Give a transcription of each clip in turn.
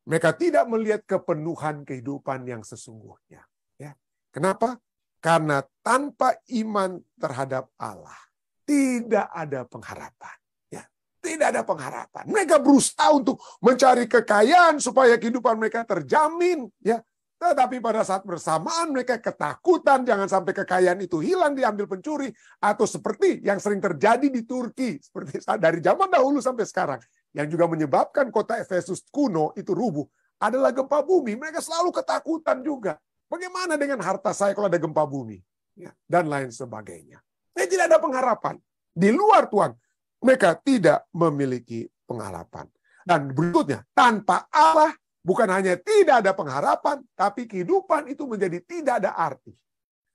Mereka tidak melihat kepenuhan kehidupan yang sesungguhnya. Ya. Kenapa? Karena tanpa iman terhadap Allah, tidak ada pengharapan. Ya. Tidak ada pengharapan. Mereka berusaha untuk mencari kekayaan supaya kehidupan mereka terjamin. Ya. Tetapi pada saat bersamaan mereka ketakutan jangan sampai kekayaan itu hilang diambil pencuri. Atau seperti yang sering terjadi di Turki. Seperti dari zaman dahulu sampai sekarang. Yang juga menyebabkan kota Efesus kuno itu rubuh. Adalah gempa bumi. Mereka selalu ketakutan juga. Bagaimana dengan harta saya kalau ada gempa bumi? Ya, dan lain sebagainya. Tidak ada pengharapan. Di luar Tuhan. Mereka tidak memiliki pengharapan. Dan berikutnya. Tanpa Allah. Bukan hanya tidak ada pengharapan, tapi kehidupan itu menjadi tidak ada arti.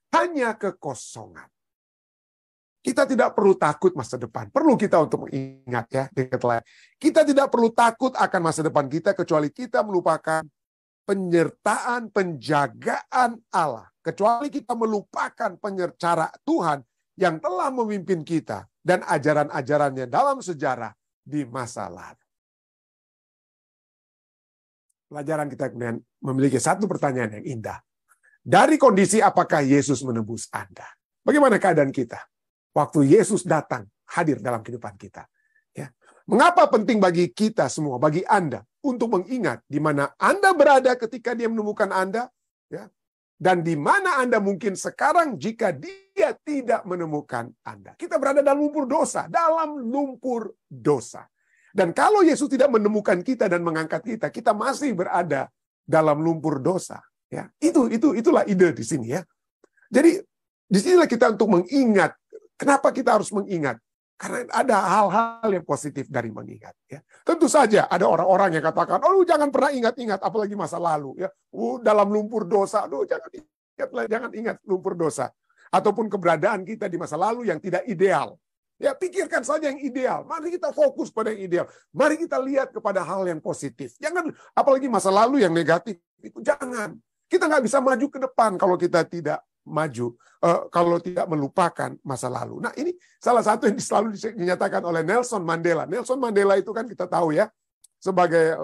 Hanya kekosongan. Kita tidak perlu takut masa depan. Perlu kita untuk mengingat ya. Kita tidak perlu takut akan masa depan kita, kecuali kita melupakan penyertaan, penjagaan Allah. Kecuali kita melupakan cara Tuhan yang telah memimpin kita dan ajaran-ajarannya dalam sejarah di masa lalu. Pelajaran kita kemudian memiliki satu pertanyaan yang indah. Dari kondisi apakah Yesus menebus Anda? Bagaimana keadaan kita? Waktu Yesus datang, hadir dalam kehidupan kita. Ya. Mengapa penting bagi kita semua, bagi Anda, untuk mengingat di mana Anda berada ketika Dia menemukan Anda, ya, dan di mana Anda mungkin sekarang jika Dia tidak menemukan Anda. Kita berada dalam lumpur dosa, Dan kalau Yesus tidak menemukan kita dan mengangkat kita, kita masih berada dalam lumpur dosa. Ya, itulah ide di sini ya. Jadi disinilah kita untuk mengingat. Kenapa kita harus mengingat? Karena ada hal-hal yang positif dari mengingat. Ya. Tentu saja ada orang-orang yang katakan, oh jangan pernah ingat-ingat, apalagi masa lalu. Ya. Dalam lumpur dosa, jangan ingat lumpur dosa. Ataupun keberadaan kita di masa lalu yang tidak ideal. Ya, pikirkan saja yang ideal. Mari kita fokus pada yang ideal. Mari kita lihat kepada hal yang positif. Jangan, apalagi masa lalu yang negatif. Itu jangan. Kita nggak bisa maju ke depan kalau kita tidak maju. Kalau tidak melupakan masa lalu. Nah, ini salah satu yang selalu dinyatakan oleh Nelson Mandela. Nelson Mandela itu kan kita tahu ya, sebagai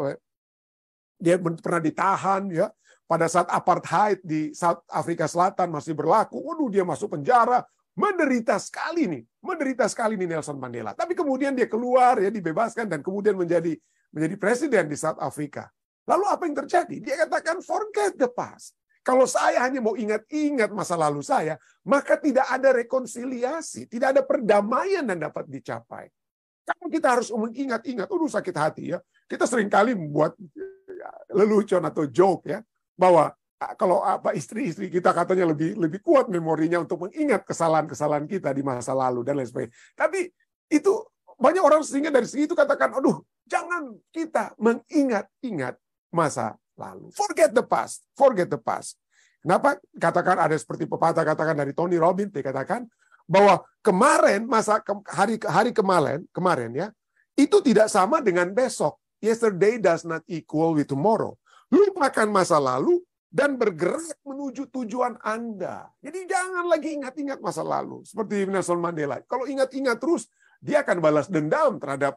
dia pernah ditahan ya pada saat apartheid di South Afrika Selatan masih berlaku. Waduh, dia masuk penjara. Menderita sekali nih Nelson Mandela. Tapi kemudian dia keluar, ya dibebaskan dan kemudian menjadi presiden di South Afrika. Lalu apa yang terjadi? Dia katakan forget the past. Kalau saya hanya mau ingat-ingat masa lalu saya, maka tidak ada rekonsiliasi, tidak ada perdamaian yang dapat dicapai. Kalau kita harus mengingat-ingat, sakit hati ya. Kita seringkali membuat lelucon atau joke ya, bahwa kalau istri-istri kita katanya lebih kuat memorinya untuk mengingat kesalahan-kesalahan kita di masa lalu dan lain sebagainya. Tapi itu banyak orang sehingga dari segi itu katakan, jangan kita mengingat-ingat masa lalu. Forget the past. Kenapa? Katakan ada seperti pepatah katakan dari Tony Robbins, dia katakan bahwa kemarin hari kemarin ya, itu tidak sama dengan besok. Yesterday does not equal with tomorrow. Lupakan masa lalu dan bergerak menuju tujuan Anda. Jadi jangan lagi ingat-ingat masa lalu. Seperti Nelson Mandela. Kalau ingat-ingat terus, dia akan balas dendam terhadap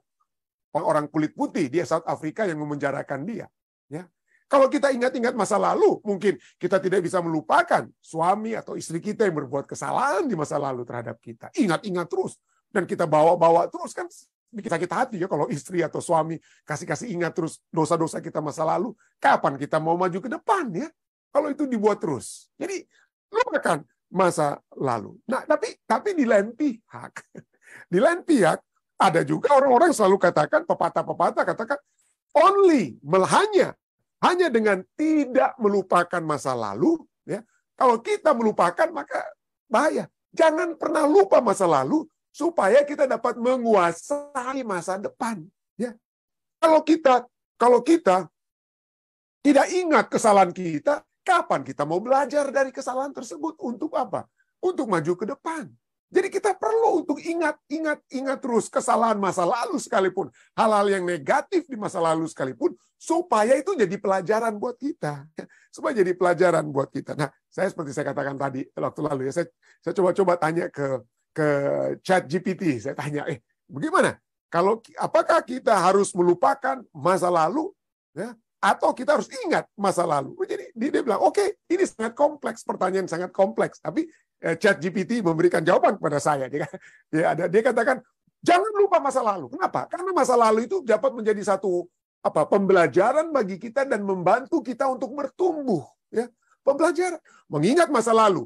orang kulit putih di South Afrika yang memenjarakan dia. Ya. Kalau kita ingat-ingat masa lalu, mungkin kita tidak bisa melupakan suami atau istri kita yang berbuat kesalahan di masa lalu terhadap kita. Ingat-ingat terus. Dan kita bawa-bawa terus kan bikin sakit hati ya kalau istri atau suami kasih ingat terus dosa-dosa kita masa lalu. Kapan kita mau maju ke depan ya? Kalau itu dibuat terus. Jadi lupakan masa lalu. Nah, tapi di lain pihak ada juga orang-orang selalu katakan pepatah-pepatah katakan hanya dengan tidak melupakan masa lalu ya. Kalau kita melupakan maka bahaya. Jangan pernah lupa masa lalu supaya kita dapat menguasai masa depan ya. Kalau kita tidak ingat kesalahan kita, kapan kita mau belajar dari kesalahan tersebut? Untuk apa? Untuk maju ke depan. Jadi kita perlu untuk ingat terus kesalahan masa lalu sekalipun. Hal-hal yang negatif di masa lalu sekalipun. Supaya itu jadi pelajaran buat kita. Supaya jadi pelajaran buat kita. Nah, saya seperti saya katakan tadi waktu lalu ya. Saya coba tanya ke ChatGPT. Saya tanya, bagaimana? Apakah kita harus melupakan masa lalu? Ya? Atau kita harus ingat masa lalu. Jadi dia bilang, oke, ini sangat kompleks, pertanyaan sangat kompleks. Tapi ChatGPT memberikan jawaban kepada saya. Dia katakan, jangan lupa masa lalu. Kenapa? Karena masa lalu itu dapat menjadi satu pembelajaran bagi kita dan membantu kita untuk bertumbuh. Ya, pembelajaran, mengingat masa lalu.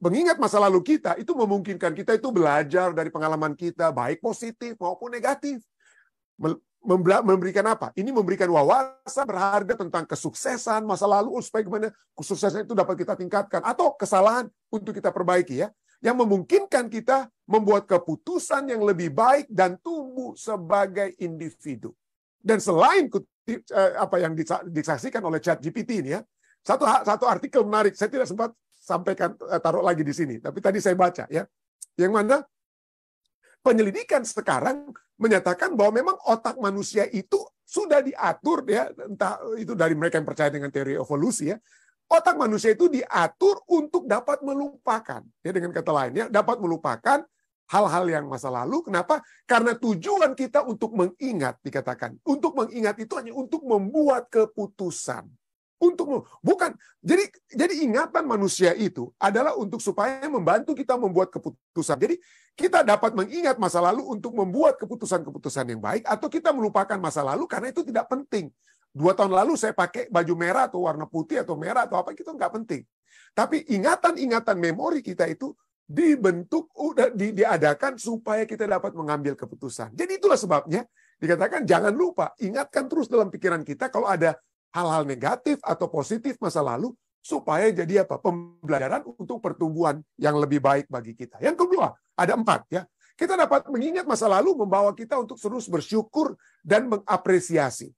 Mengingat masa lalu kita itu memungkinkan kita itu belajar dari pengalaman kita, baik positif maupun negatif. Memberikan apa? Ini memberikan wawasan berharga tentang kesuksesan masa lalu, supaya gimana kesuksesan itu dapat kita tingkatkan, atau kesalahan untuk kita perbaiki, ya, yang memungkinkan kita membuat keputusan yang lebih baik dan tumbuh sebagai individu. Dan selain apa yang disaksikan oleh ChatGPT ini, ya, satu artikel menarik, saya tidak sempat sampaikan, taruh lagi di sini, tapi tadi saya baca, ya, yang mana penyelidikan sekarang menyatakan bahwa memang otak manusia itu sudah diatur, ya, entah itu dari mereka yang percaya dengan teori evolusi, ya, otak manusia itu diatur untuk dapat melupakan, ya, dengan kata lain, ya, dapat melupakan hal-hal yang masa lalu. Kenapa? Karena tujuan kita untuk mengingat, dikatakan untuk mengingat itu hanya untuk membuat keputusan. Bukan, jadi ingatan manusia itu adalah untuk supaya membantu kita membuat keputusan. Jadi kita dapat mengingat masa lalu untuk membuat keputusan-keputusan yang baik, atau kita melupakan masa lalu karena itu tidak penting. 2 tahun lalu saya pakai baju merah atau warna putih atau merah atau apa, itu nggak penting. Tapi ingatan-ingatan memori kita itu dibentuk, diadakan supaya kita dapat mengambil keputusan. Jadi itulah sebabnya dikatakan jangan lupa, ingatkan terus dalam pikiran kita kalau ada hal-hal negatif atau positif masa lalu, supaya jadi apa? Pembelajaran untuk pertumbuhan yang lebih baik bagi kita. Yang kedua, ada 4, ya. Kita dapat mengingat masa lalu membawa kita untuk terus bersyukur dan mengapresiasi.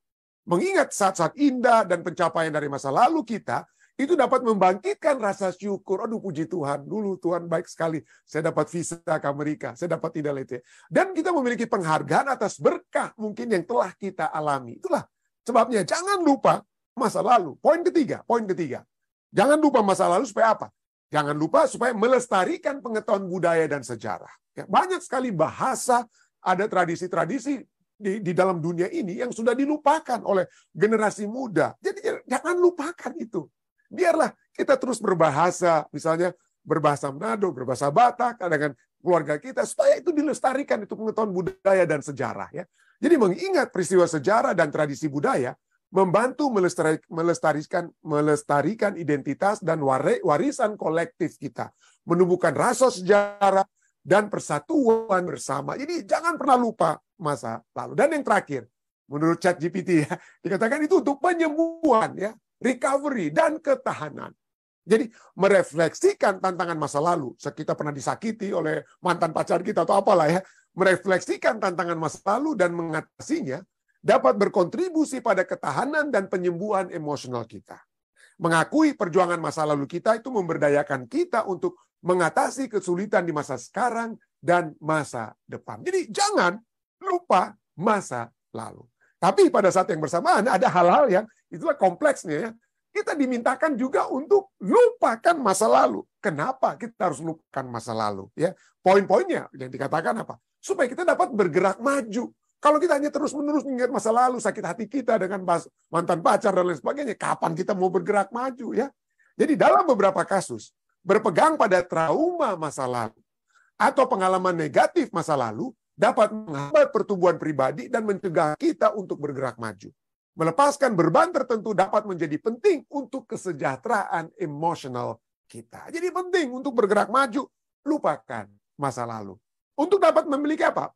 Mengingat saat-saat indah dan pencapaian dari masa lalu kita, itu dapat membangkitkan rasa syukur. Aduh, puji Tuhan, dulu Tuhan baik sekali. Saya dapat visa ke Amerika, saya dapat itu. Dan kita memiliki penghargaan atas berkah mungkin yang telah kita alami. Itulah sebabnya jangan lupa masa lalu. Poin ketiga. Jangan lupa masa lalu supaya apa? Jangan lupa supaya melestarikan pengetahuan budaya dan sejarah. Ya, banyak sekali bahasa, ada tradisi-tradisi di dalam dunia ini yang sudah dilupakan oleh generasi muda. Jadi jangan lupakan itu. Biarlah kita terus berbahasa, misalnya berbahasa Manado, berbahasa Batak dengan keluarga kita, supaya itu dilestarikan, itu pengetahuan budaya dan sejarah, ya. Jadi mengingat peristiwa sejarah dan tradisi budaya membantu melestarikan identitas dan warisan kolektif kita, menumbuhkan rasa sejarah dan persatuan bersama. Jadi jangan pernah lupa masa lalu. Dan yang terakhir, menurut ChatGPT, ya, dikatakan itu untuk penyembuhan, ya, recovery dan ketahanan. Jadi merefleksikan tantangan masa lalu. Kita pernah disakiti oleh mantan pacar kita atau apalah, ya. Merefleksikan tantangan masa lalu dan mengatasinya dapat berkontribusi pada ketahanan dan penyembuhan emosional kita. Mengakui perjuangan masa lalu kita itu memberdayakan kita untuk mengatasi kesulitan di masa sekarang dan masa depan. Jadi jangan lupa masa lalu. Tapi pada saat yang bersamaan ada hal-hal yang itulah kompleksnya, ya. Kita dimintakan juga untuk lupakan masa lalu. Kenapa kita harus lupakan masa lalu? Ya, poin-poinnya yang dikatakan apa? Supaya kita dapat bergerak maju. Kalau kita hanya terus-menerus mengingat masa lalu, sakit hati kita dengan mantan pacar dan lain sebagainya, kapan kita mau bergerak maju, ya? Jadi dalam beberapa kasus, berpegang pada trauma masa lalu atau pengalaman negatif masa lalu dapat menghambat pertumbuhan pribadi dan mencegah kita untuk bergerak maju. Melepaskan beban tertentu dapat menjadi penting untuk kesejahteraan emosional kita. Jadi penting untuk bergerak maju, lupakan masa lalu. Untuk dapat memiliki apa?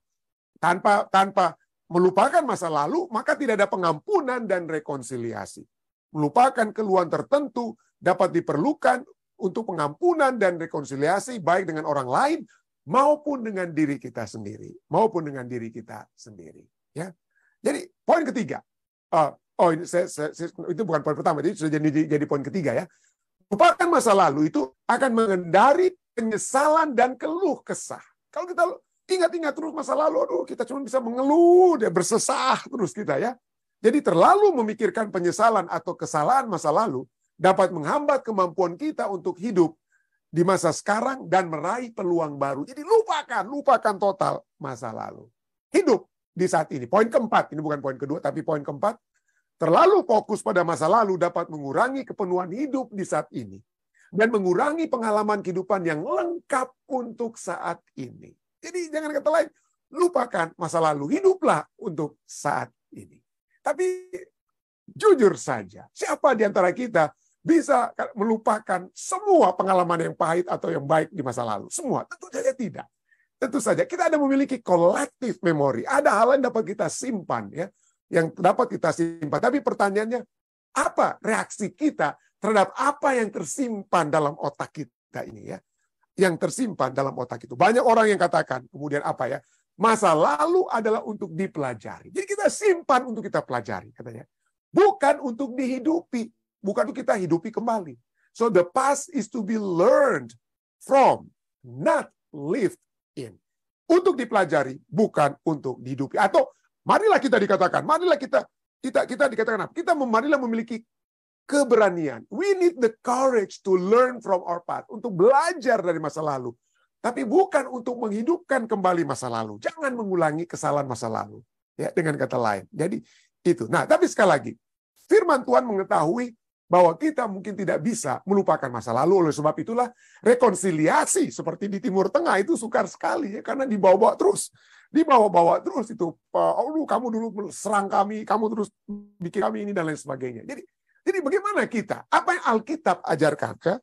Tanpa melupakan masa lalu, maka tidak ada pengampunan dan rekonsiliasi. Melupakan keluhan tertentu dapat diperlukan untuk pengampunan dan rekonsiliasi baik dengan orang lain maupun dengan diri kita sendiri. Ya. Jadi poin ketiga. Itu bukan poin pertama, itu sudah jadi poin ketiga, ya. Lupakan masa lalu itu akan mengendari penyesalan dan keluh kesah. Kalau kita ingat-ingat terus masa lalu, aduh, kita cuma bisa mengeluh, bersesah terus kita, ya. Jadi terlalu memikirkan penyesalan atau kesalahan masa lalu dapat menghambat kemampuan kita untuk hidup di masa sekarang dan meraih peluang baru. Jadi lupakan total masa lalu. Hidup di saat ini. Poin keempat, ini bukan poin kedua, tapi poin keempat, Terlalu fokus pada masa lalu dapat mengurangi kepenuhan hidup di saat ini. Dan mengurangi pengalaman kehidupan yang lengkap untuk saat ini. Jadi jangan kata lain, lupakan masa lalu, hiduplah untuk saat ini. Tapi jujur saja, siapa di antara kita bisa melupakan semua pengalaman yang pahit atau yang baik di masa lalu? Semua? Tentu saja tidak. Tentu saja kita ada memiliki collective memory. Ada hal yang dapat kita simpan, ya, yang dapat kita simpan. Tapi pertanyaannya, apa reaksi kita terhadap apa yang tersimpan dalam otak kita ini, ya? Yang tersimpan dalam otak itu. Banyak orang yang katakan, kemudian apa ya? Masa lalu adalah untuk dipelajari. Jadi kita simpan untuk kita pelajari, katanya. Bukan untuk dihidupi. Bukan untuk kita hidupi kembali. So the past is to be learned from, not lived in. Untuk dipelajari, bukan untuk dihidupi. Atau marilah kita dikatakan, marilah kita dikatakan apa? Marilah memiliki keberanian. We need the courage to learn from our past. Untuk belajar dari masa lalu. Tapi bukan untuk menghidupkan kembali masa lalu. Jangan mengulangi kesalahan masa lalu. Ya, dengan kata lain. Jadi itu. Nah, tapi sekali lagi, firman Tuhan mengetahui bahwa kita mungkin tidak bisa melupakan masa lalu. Oleh sebab itulah rekonsiliasi seperti di Timur Tengah itu sukar sekali, ya, karena dibawa-bawa terus. Dibawa-bawa terus itu. Oh, kamu dulu serang kami, kamu terus bikin kami ini dan lain sebagainya. Jadi bagaimana kita? Apa yang Alkitab ajarkan? Ya?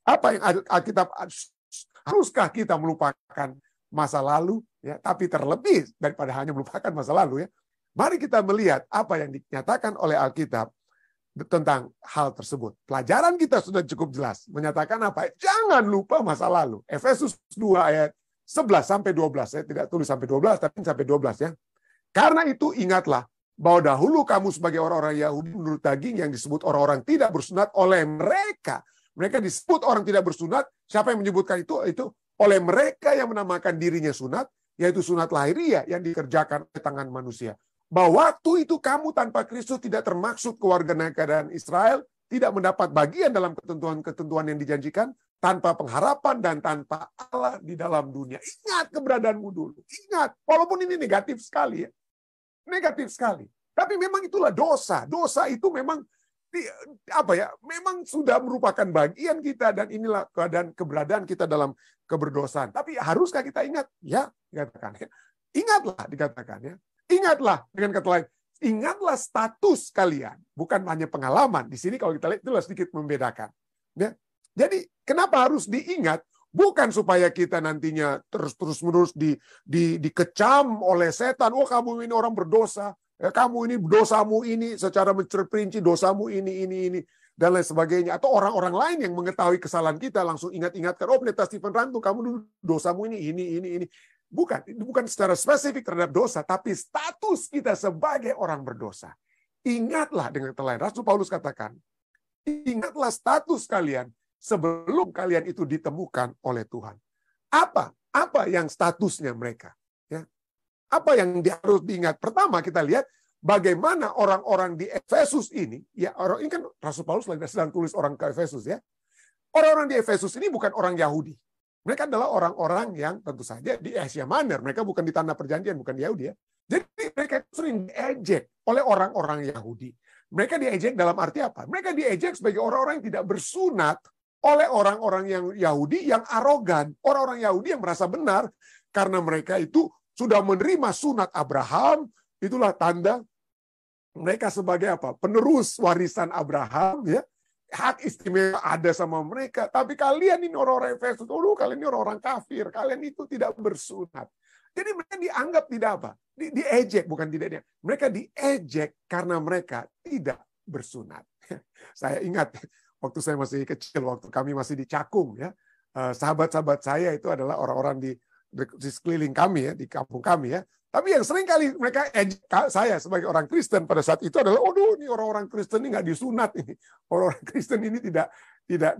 Apa yang Alkitab, haruskah kita melupakan masa lalu? Ya, tapi terlebih daripada hanya melupakan masa lalu, ya. Mari kita melihat apa yang dinyatakan oleh Alkitab tentang hal tersebut. Pelajaran kita sudah cukup jelas. Menyatakan apa? Jangan lupa masa lalu. Efesus 2 ayat 11-12. Saya tidak tulis sampai 12, tapi sampai 12, ya. Karena itu ingatlah bahwa dahulu kamu sebagai orang-orang Yahudi menurut daging yang disebut orang-orang tidak bersunat oleh mereka. Mereka disebut orang tidak bersunat. Siapa yang menyebutkan itu? Itu oleh mereka yang menamakan dirinya sunat, yaitu sunat lahiriah yang dikerjakan oleh tangan manusia. Bahwa waktu itu kamu tanpa Kristus tidak termaksud kewarganegaraan Israel, tidak mendapat bagian dalam ketentuan-ketentuan yang dijanjikan, tanpa pengharapan dan tanpa Allah di dalam dunia. Ingat keberadaanmu dulu. Ingat, walaupun ini negatif sekali, ya. Negatif sekali. Tapi memang itulah dosa. Dosa itu memang memang sudah merupakan bagian kita, dan inilah keberadaan kita dalam keberdosaan. Tapi haruskah kita ingat? Ya, dikatakan. Ingatlah, dikatakan, ya. Ingatlah, dengan kata lain, ingatlah status kalian, bukan hanya pengalaman. Di sini kalau kita lihat itulah sedikit membedakan. Ya. Jadi kenapa harus diingat? Bukan supaya kita nantinya terus-menerus dikecam oleh setan. Oh, kamu ini orang berdosa. Ya, kamu ini dosamu ini secara terperinci, dosamu ini dan lain sebagainya. Atau orang-orang lain yang mengetahui kesalahan kita langsung ingat-ingatkan, oh, Pendeta Stephen Rantu, kamu dulu dosamu ini. Bukan secara spesifik terhadap dosa, tapi status kita sebagai orang berdosa. Ingatlah, dengan kata lain, Rasul Paulus katakan, ingatlah status kalian sebelum kalian itu ditemukan oleh Tuhan. Apa yang statusnya mereka? Ya. Apa yang harus diingat? Pertama kita lihat bagaimana orang-orang di Efesus ini, ya, orang ini kan Rasul Paulus lagi sedang tulis orang ke Efesus, ya. Orang-orang di Efesus ini bukan orang Yahudi. Mereka adalah orang-orang yang tentu saja di Asia Minor. Mereka bukan di tanah perjanjian, bukan di Yahudi, ya. Jadi mereka sering diejek oleh orang-orang Yahudi. Mereka diejek dalam arti apa? Mereka diejek sebagai orang-orang yang tidak bersunat oleh orang-orang yang Yahudi yang arogan. Orang-orang Yahudi yang merasa benar karena mereka itu sudah menerima sunat Abraham. Itulah tanda mereka sebagai apa? Penerus warisan Abraham, ya. Hak istimewa ada sama mereka, tapi kalian ini orang-orang Efesus, kalian ini orang-orang kafir, kalian itu tidak bersunat. Jadi mereka dianggap tidak apa? Diejek, bukan tidak. Mereka diejek karena mereka tidak bersunat. Saya ingat waktu saya masih kecil, waktu kami masih di Cakung, ya, sahabat-sahabat saya itu adalah orang-orang di sekeliling kami, ya, di kampung kami, ya. Tapi yang sering kali mereka saya sebagai orang Kristen pada saat itu adalah, ini orang-orang Kristen ini nggak disunat ini, orang-orang Kristen ini tidak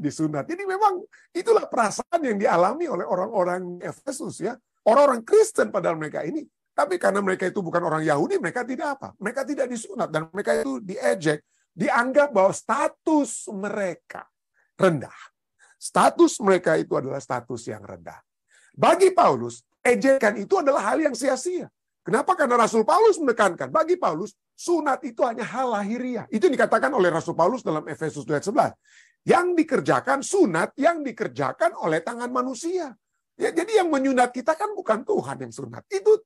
disunat. Jadi memang itulah perasaan yang dialami oleh orang-orang Efesus, ya, orang-orang Kristen padahal mereka ini, tapi karena mereka itu bukan orang Yahudi, mereka tidak apa, mereka tidak disunat dan mereka itu diejek, dianggap bahwa status mereka rendah. Status mereka itu adalah status yang rendah. Bagi Paulus, ejekan itu adalah hal yang sia-sia. Kenapa? Karena Rasul Paulus menekankan, bagi Paulus, sunat itu hanya hal lahiriah. Itu dikatakan oleh Rasul Paulus dalam Efesus 2:11. Yang dikerjakan sunat, yang dikerjakan oleh tangan manusia. Ya, jadi yang menyunat kita kan bukan Tuhan yang sunat. Itu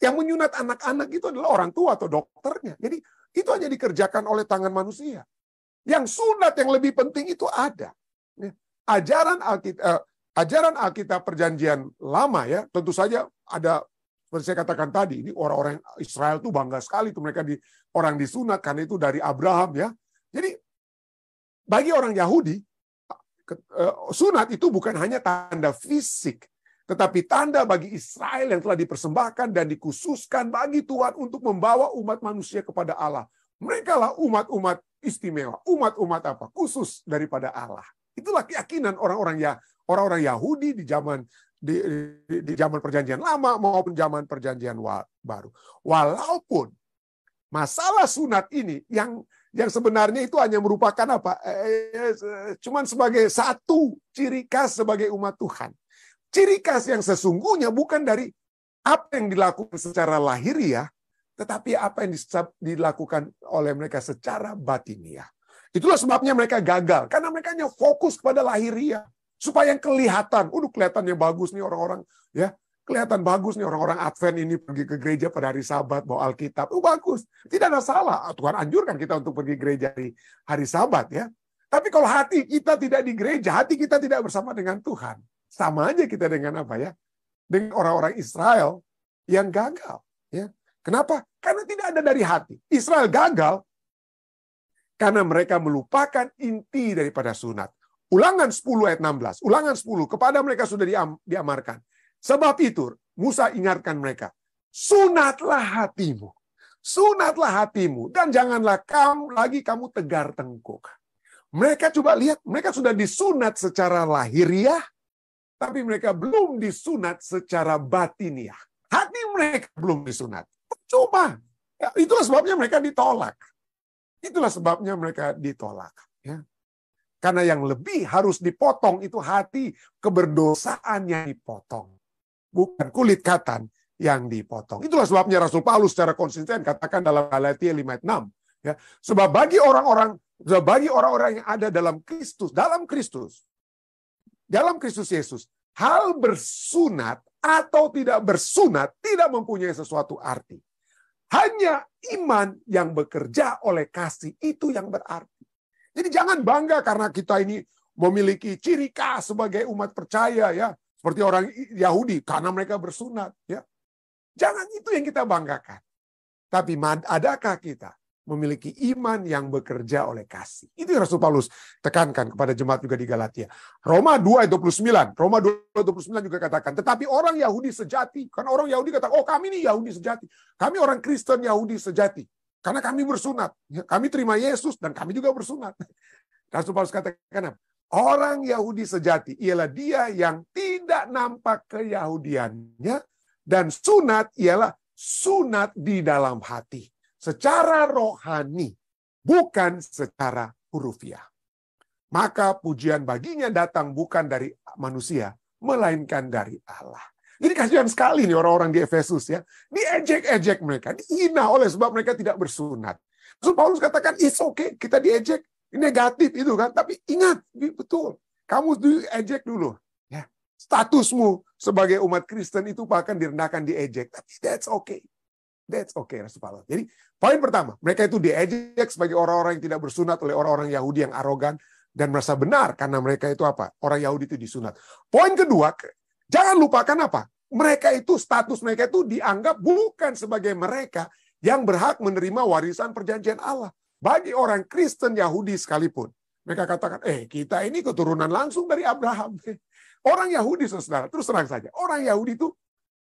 yang menyunat anak-anak itu adalah orang tua atau dokternya. Jadi itu hanya dikerjakan oleh tangan manusia. Yang sunat yang lebih penting itu ada. Ajaran Alkitab Perjanjian Lama ya, tentu saja ada, seperti saya katakan tadi, ini orang-orang Israel tuh bangga sekali tuh mereka orang disunat karena itu dari Abraham ya. Jadi bagi orang Yahudi, sunat itu bukan hanya tanda fisik, tetapi tanda bagi Israel yang telah dipersembahkan dan dikhususkan bagi Tuhan untuk membawa umat manusia kepada Allah. Mereka lah umat-umat istimewa, umat-umat apa? Khusus daripada Allah. Itulah keyakinan orang-orang Yahudi di zaman Perjanjian Lama maupun zaman Perjanjian Baru. Walaupun masalah sunat ini yang sebenarnya itu hanya merupakan apa? Cuman sebagai satu ciri khas sebagai umat Tuhan. Ciri khas yang sesungguhnya bukan dari apa yang dilakukan secara lahiriah, tetapi apa yang dilakukan oleh mereka secara batiniah. Itulah sebabnya mereka gagal, karena mereka hanya fokus pada lahiriah. Supaya yang kelihatan, kelihatannya bagus nih orang-orang, ya, kelihatan bagus nih orang-orang Advent ini pergi ke gereja pada hari Sabat, bawa Alkitab, bagus. Tidak ada salah, Tuhan anjurkan kita untuk pergi gereja di hari Sabat, ya. Tapi kalau hati kita tidak di gereja, hati kita tidak bersama dengan Tuhan, sama aja kita dengan apa ya? Dengan orang-orang Israel yang gagal, ya. Kenapa? Karena tidak ada dari hati. Israel gagal karena mereka melupakan inti daripada sunat. Ulangan 10 ayat 16. Ulangan 10. Kepada mereka sudah diamarkan. Sebab itu, Musa ingatkan mereka. Sunatlah hatimu. Sunatlah hatimu. Dan janganlah kamu tegar tengkuk. Mereka coba lihat. Mereka sudah disunat secara lahiriah. Tapi mereka belum disunat secara batiniah. Hati mereka belum disunat. Coba. Ya, itulah sebabnya mereka ditolak. Itulah sebabnya mereka ditolak. Ya. Karena yang lebih harus dipotong itu hati keberdosaan yang dipotong. Bukan kulit katan yang dipotong. Itulah sebabnya Rasul Paulus secara konsisten katakan dalam Galatia 5 ayat 6. Ya. Sebab bagi orang-orang yang ada dalam Kristus Yesus, hal bersunat atau tidak bersunat tidak mempunyai sesuatu arti. Hanya iman yang bekerja oleh kasih itu yang berarti. Jadi jangan bangga karena kita ini memiliki ciri khas sebagai umat percaya ya, seperti orang Yahudi karena mereka bersunat ya. Jangan itu yang kita banggakan. Tapi adakah kita memiliki iman yang bekerja oleh kasih? Itu yang Rasul Paulus tekankan kepada jemaat juga di Galatia. Roma 2 ayat 29. Roma 2 ayat 29 juga katakan, tetapi orang Yahudi sejati, karena orang Yahudi katakan, oh kami ini Yahudi sejati. Kami orang Kristen Yahudi sejati. Karena kami bersunat. Kami terima Yesus dan kami juga bersunat. Rasul Paulus katakan, orang Yahudi sejati ialah dia yang tidak nampak keyahudiannya, dan sunat ialah sunat di dalam hati. Secara rohani, bukan secara hurufiah. Maka pujian baginya datang bukan dari manusia, melainkan dari Allah. Jadi kasihan sekali nih orang-orang di Efesus ya. Diejek-ejek mereka, dihina oleh sebab mereka tidak bersunat. So Paulus katakan, it's okay, kita diejek. Negatif itu kan, tapi ingat, betul. Kamu diejek dulu. Ya. Statusmu sebagai umat Kristen itu bahkan direndahkan, diejek. Tapi that's okay. That's okay, Rasul Paulus. Jadi, poin pertama, mereka itu diejek sebagai orang-orang yang tidak bersunat oleh orang-orang Yahudi yang arogan dan merasa benar karena mereka itu apa? Orang Yahudi itu disunat. Poin kedua, jangan lupakan apa? Mereka itu, status mereka itu dianggap bukan sebagai mereka yang berhak menerima warisan perjanjian Allah. Bagi orang Kristen Yahudi sekalipun, mereka katakan, kita ini keturunan langsung dari Abraham. Orang Yahudi, saudara, terus terang saja, orang Yahudi itu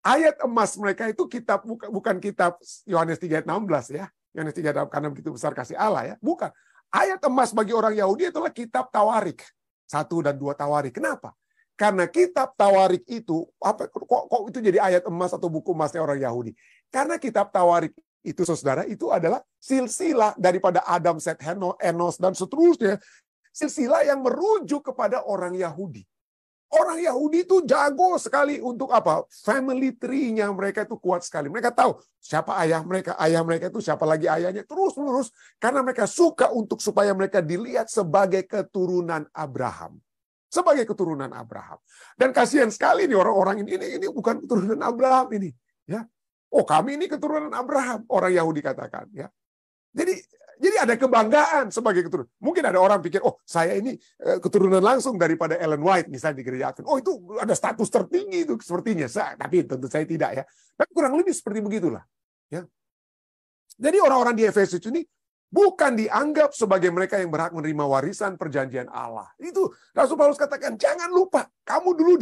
ayat emas mereka itu kitab bukan kitab Yohanes 3 ayat 16 ya. Yohanes 3 ayat karena begitu besar kasih Allah ya. Bukan. Ayat emas bagi orang Yahudi itulah kitab Tawarik. 1 dan 2 Tawarik. Kenapa? Karena kitab Tawarik itu kok itu jadi ayat emas atau buku emasnya orang Yahudi? Karena kitab Tawarik itu saudara itu adalah silsilah daripada Adam, Set, Enos dan seterusnya. Silsilah yang merujuk kepada orang Yahudi. Orang Yahudi itu jago sekali untuk apa? Family tree-nya mereka itu kuat sekali. Mereka tahu siapa ayah mereka itu siapa lagi ayahnya, terus-menerus. Karena mereka suka untuk supaya mereka dilihat sebagai keturunan Abraham. Sebagai keturunan Abraham. Dan kasihan sekali nih orang-orang ini bukan keturunan Abraham ini. Ya, oh kami ini keturunan Abraham, orang Yahudi katakan. Ya, jadi ada kebanggaan sebagai keturunan. Mungkin ada orang pikir, oh saya ini keturunan langsung daripada Ellen White misalnya di gereja Advent. Oh itu ada status tertinggi itu sepertinya. Tapi tentu saya tidak ya. Tapi kurang lebih seperti begitulah. Ya. Jadi orang-orang di Efesus ini bukan dianggap sebagai mereka yang berhak menerima warisan perjanjian Allah. Itu Rasul Paulus katakan, jangan lupa, kamu dulu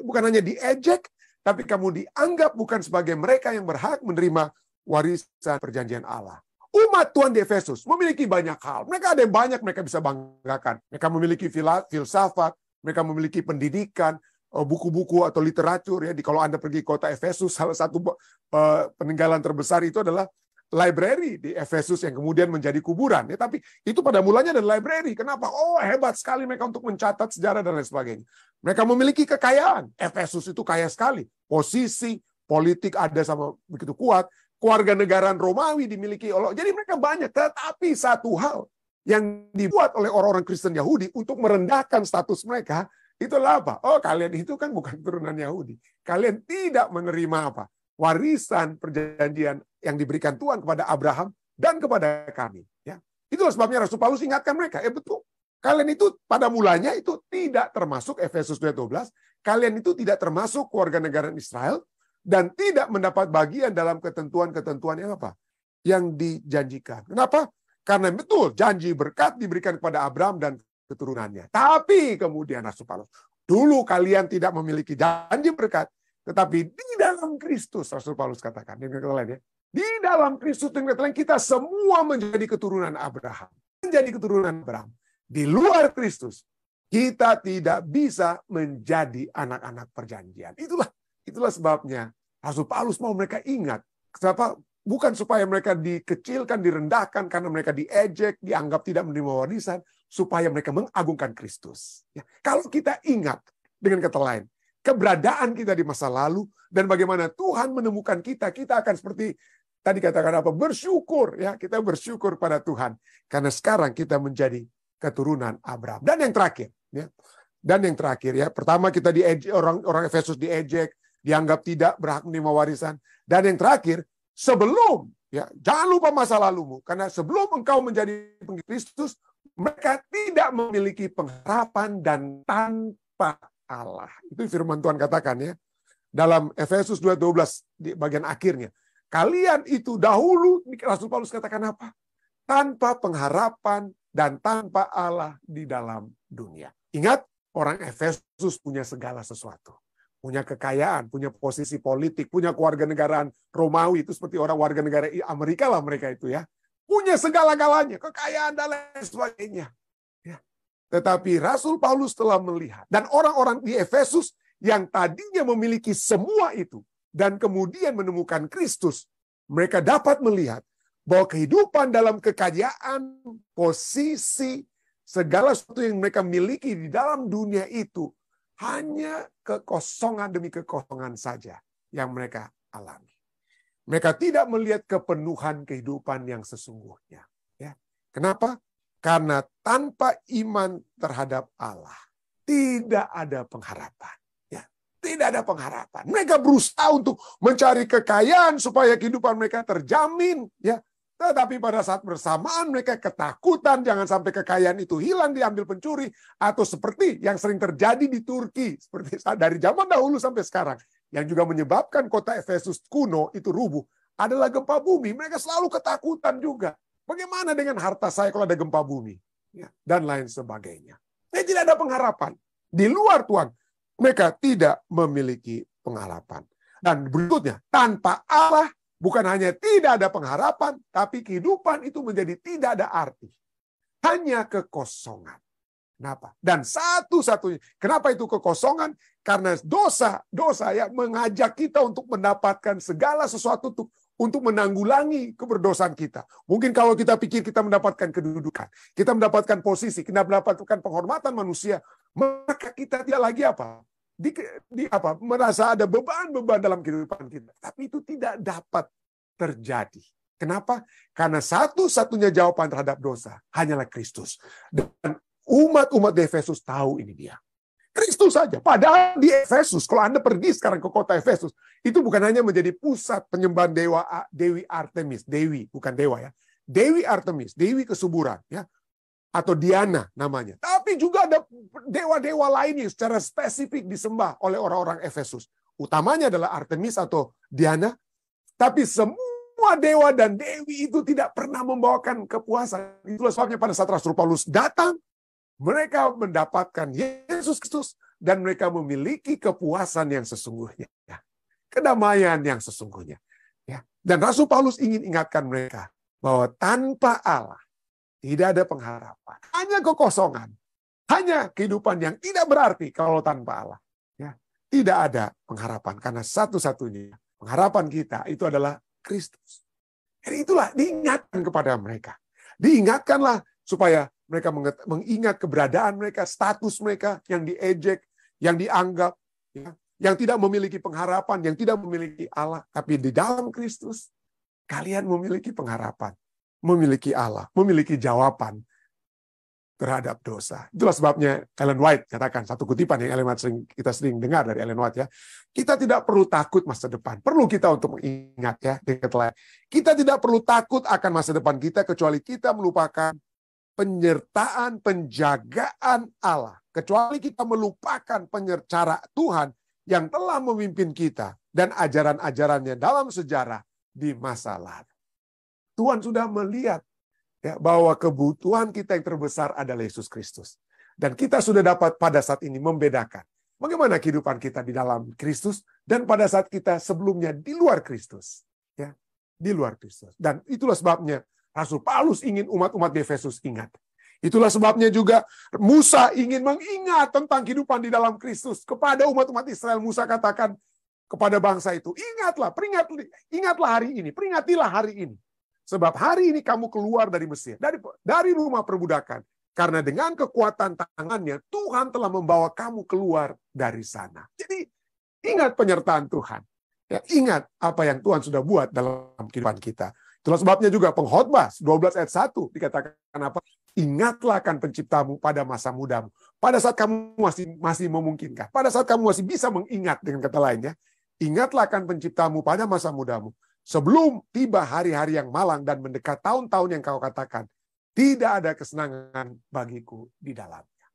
bukan hanya diejek, tapi kamu dianggap bukan sebagai mereka yang berhak menerima warisan perjanjian Allah. Umat Tuhan di Efesus memiliki banyak hal. Mereka ada yang banyak mereka bisa banggakan. Mereka memiliki filsafat, mereka memiliki pendidikan, buku-buku atau literatur. Ya, kalau Anda pergi kota Efesus, salah satu peninggalan terbesar itu adalah library di Efesus yang kemudian menjadi kuburan. Ya, tapi itu pada mulanya adalah library. Kenapa? Oh, hebat sekali mereka untuk mencatat sejarah dan lain sebagainya. Mereka memiliki kekayaan. Efesus itu kaya sekali. Posisi politik ada sama begitu kuat. Keluarga negaraan Romawi dimiliki oleh. Jadi mereka banyak. Tetapi satu hal yang dibuat oleh orang-orang Kristen Yahudi untuk merendahkan status mereka, itulah apa? Oh, kalian itu kan bukan keturunan Yahudi. Kalian tidak menerima apa? Warisan perjanjian yang diberikan Tuhan kepada Abraham dan kepada kami. Ya, itulah sebabnya Rasul Paulus ingatkan mereka. Betul. Kalian itu pada mulanya itu tidak termasuk Efesus 2:12. Kalian itu tidak termasuk keluarga negaraan Israel dan tidak mendapat bagian dalam ketentuan-ketentuan yang apa? Yang dijanjikan. Kenapa? Karena betul janji berkat diberikan kepada Abraham dan keturunannya. Tapi kemudian Rasul Paulus, dulu kalian tidak memiliki janji berkat, tetapi di dalam Kristus, Rasul Paulus katakan, di dalam Kristus kita semua menjadi keturunan Abraham. Menjadi keturunan Abraham. Di luar Kristus, kita tidak bisa menjadi anak-anak perjanjian. Itulah sebabnya Rasul Paulus mau mereka ingat. Kenapa? Bukan supaya mereka dikecilkan, direndahkan, karena mereka diejek, dianggap tidak menerima warisan, supaya mereka mengagungkan Kristus. Ya. Kalau kita ingat, dengan kata lain, keberadaan kita di masa lalu, dan bagaimana Tuhan menemukan kita, kita akan seperti tadi katakan apa? Bersyukur. Ya, kita bersyukur pada Tuhan. Karena sekarang kita menjadi keturunan Abraham. Dan yang terakhir, ya, pertama kita diejek, orang Efesus diejek, dianggap tidak berhak menerima warisan. Dan yang terakhir, sebelum, ya, jangan lupa masa lalumu, karena sebelum engkau menjadi pengikut Kristus, mereka tidak memiliki pengharapan dan tanpa Allah. Itu firman Tuhan katakan ya dalam Efesus 2:12 di bagian akhirnya. Kalian itu dahulu, Rasul Paulus katakan apa? Tanpa pengharapan dan tanpa Allah di dalam dunia. Ingat, orang Efesus punya segala sesuatu. Punya kekayaan, punya posisi politik, punya keluarga negaraan Romawi, itu seperti orang warga negara Amerika lah mereka itu ya. Punya segala-galanya, kekayaan dan lain sebagainya. Ya. Tetapi Rasul Paulus telah melihat, dan orang-orang di Efesus yang tadinya memiliki semua itu, dan kemudian menemukan Kristus, mereka dapat melihat bahwa kehidupan dalam kekayaan, posisi, segala sesuatu yang mereka miliki di dalam dunia itu, hanya kekosongan demi kekosongan saja yang mereka alami. Mereka tidak melihat kepenuhan kehidupan yang sesungguhnya. Ya. Kenapa? Karena tanpa iman terhadap Allah, tidak ada pengharapan. Ya. Tidak ada pengharapan. Mereka berusaha untuk mencari kekayaan supaya kehidupan mereka terjamin. Ya. Tetapi pada saat bersamaan mereka ketakutan jangan sampai kekayaan itu hilang diambil pencuri, atau seperti yang sering terjadi di Turki seperti dari zaman dahulu sampai sekarang yang juga menyebabkan kota Efesus kuno itu rubuh adalah gempa bumi. Mereka selalu ketakutan juga. Bagaimana dengan harta saya kalau ada gempa bumi? Ya, dan lain sebagainya. Tidak ada pengharapan. Di luar Tuhan, mereka tidak memiliki pengharapan. Dan berikutnya, tanpa Allah, bukan hanya tidak ada pengharapan, tapi kehidupan itu menjadi tidak ada arti. Hanya kekosongan. Kenapa? Dan satu-satunya, kenapa itu kekosongan? Karena dosa ya mengajak kita untuk mendapatkan segala sesuatu untuk menanggulangi keberdosaan kita. Mungkin kalau kita pikir kita mendapatkan kedudukan, kita mendapatkan posisi, kita mendapatkan penghormatan manusia, maka kita tidak lagi merasa ada beban-beban dalam kehidupan kita. Tapi itu tidak dapat terjadi. Kenapa? Karena satu-satunya jawaban terhadap dosa hanyalah Kristus. Dan umat-umat di Efesus tahu ini dia. Kristus saja. Padahal di Efesus, kalau Anda pergi sekarang ke kota Efesus, itu bukan hanya menjadi pusat penyembahan Dewi Artemis. Dewi, bukan dewa ya. Dewi Artemis, Dewi kesuburan. Ya. Atau Diana namanya. Tapi juga ada dewa-dewa lain yang secara spesifik disembah oleh orang-orang Efesus. Utamanya adalah Artemis atau Diana. Tapi semua dewa dan dewi itu tidak pernah membawakan kepuasan. Itulah sebabnya pada saat Rasul Paulus datang, mereka mendapatkan Yesus Kristus dan mereka memiliki kepuasan yang sesungguhnya. Kedamaian yang sesungguhnya. Dan Rasul Paulus ingin ingatkan mereka bahwa tanpa Allah tidak ada pengharapan. Hanya kekosongan. Hanya kehidupan yang tidak berarti kalau tanpa Allah. Tidak ada pengharapan. Karena satu-satunya pengharapan kita itu adalah Kristus. Jadi itulah diingatkan kepada mereka. Diingatkanlah supaya mereka mengingat keberadaan mereka, status mereka yang diejek, yang dianggap, yang tidak memiliki pengharapan, yang tidak memiliki Allah. Tapi di dalam Kristus, kalian memiliki pengharapan, memiliki Allah, memiliki jawaban terhadap dosa. Itulah sebabnya Ellen White katakan, satu kutipan yang kita sering dengar dari Ellen White, kita tidak perlu takut masa depan. Perlu kita untuk mengingat kita tidak perlu takut akan masa depan kita kecuali kita melupakan penyertaan, penjagaan Allah. Kecuali kita melupakan cara Tuhan yang telah memimpin kita dan ajaran-ajarannya dalam sejarah di masa lalu. Tuhan sudah melihat bahwa kebutuhan kita yang terbesar adalah Yesus Kristus. Dan kita sudah dapat pada saat ini membedakan bagaimana kehidupan kita di dalam Kristus dan pada saat kita sebelumnya di luar Kristus. Di luar Kristus. Dan itulah sebabnya Rasul Paulus ingin umat-umat di Efesus ingat. Itulah sebabnya juga Musa ingin mengingat tentang kehidupan di dalam Kristus. Kepada umat-umat Israel, Musa katakan kepada bangsa itu, ingatlah hari ini, peringatilah hari ini. Sebab hari ini kamu keluar dari Mesir, dari rumah perbudakan. Karena dengan kekuatan tangannya, Tuhan telah membawa kamu keluar dari sana. Jadi ingat penyertaan Tuhan. Ingat apa yang Tuhan sudah buat dalam kehidupan kita. Itulah sebabnya juga Pengkhotbah 12 ayat 1 dikatakan apa? Ingatlah akan penciptamu pada masa mudamu. Pada saat kamu masih memungkinkan. Pada saat kamu masih bisa mengingat, dengan kata lainnya. Ingatlah akan penciptamu pada masa mudamu. Sebelum tiba hari-hari yang malang dan mendekat tahun-tahun yang kau katakan, tidak ada kesenangan bagiku di dalamnya.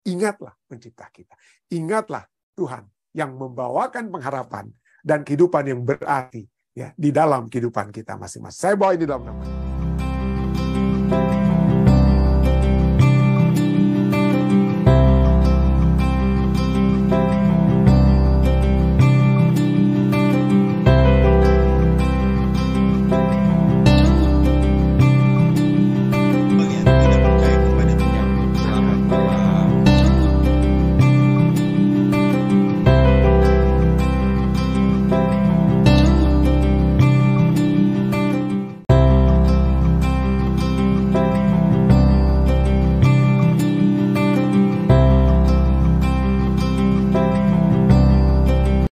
Ingatlah pencipta kita. Ingatlah Tuhan yang membawakan pengharapan dan kehidupan yang berarti di dalam kehidupan kita masing-masing. Saya bawa ini dalam nama